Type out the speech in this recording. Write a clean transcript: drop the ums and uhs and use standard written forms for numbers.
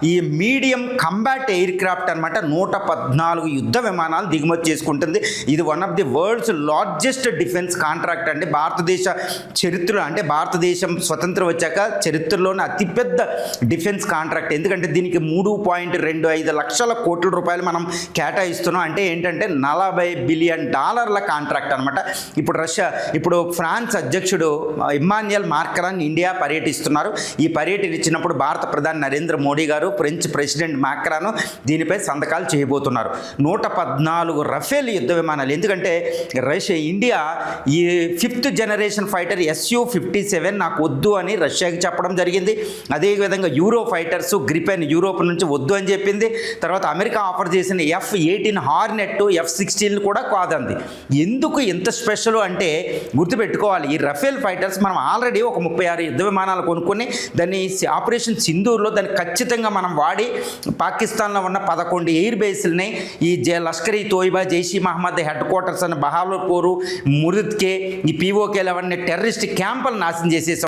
ఈ medium combat air craft అనమాట 114 యుద్ధ విమానాలు దిగుమతి చేసుకుంటుంది. ఇది one of the world's largest defence contract అండి. భారతదేశ చరిత్రలో, అంటే భారతదేశం స్వతంత్రం వచ్చాక చరిత్రలోనే అతిపెద్ద డిఫెన్స్ కాంట్రాక్ట్. ఎందుకంటే దీనికి 3.25 లక్షల కోట్ల రూపాయలు మనం కేటాయిస్తున్నాం. అంటే ఏంటంటే $40 బిలియన్ కాంట్రాక్ట్ అనమాట. ఇప్పుడు ఫ్రాన్స్ అధ్యక్షుడు ఇమ్మాన్యుయల్ మాక్రాన్ ఇండియా పర్యటిస్తున్నారు. ఈ పర్యటించినప్పుడు భారత ప్రధాని నరేంద్ర మోడీ గారు, ఫ్రెంచ్ ప్రెసిడెంట్ మాక్రాన్ దీనిపై సంతకాలు చేయబోతున్నారు. 114 రఫేల్ యుద్ధ విమానాలు. ఎందుకంటే ఇండియా ఈ 5th జనరేషన్ ఫైటర్ Su-57 నాకు వద్దు అని రష్యాకి చెప్పడం జరిగింది. అదేవిధంగా యూరో ఫైటర్స్ గ్రిపెన్ యూరోప్ నుంచి వద్దు అని చెప్పింది. తర్వాత అమెరికా ఆఫర్ చేసిన F-18 హార్నెట్, F-16 కూడా కాదంది. ఎందుకు ఎంత స్పెషల్ అంటే గుర్తుపెట్టుకోవాలి, ఈ రఫేల్ ఫైటర్స్ మనం ఆల్రెడీ ఒక 36 యుద్ధ విమానాలు కొనుక్కొని దాన్ని ఆపరేషన్ సింధూర్లో దాన్ని ఖచ్చితంగా మనం వాడి పాకిస్తాన్లో ఉన్న 11 ఎయిర్ బేస్లని ఈ లష్కర్-ఈ తోయిబా, జైష్-ఈ మహమ్మద్ హెడ్ క్వార్టర్స్ అని బహావల్పూర్, మురిద్కే, ఈ POK-లు అవన్నీ టెర్రరిస్ట్ క్యాంపులు నాశనం చేసేసాం.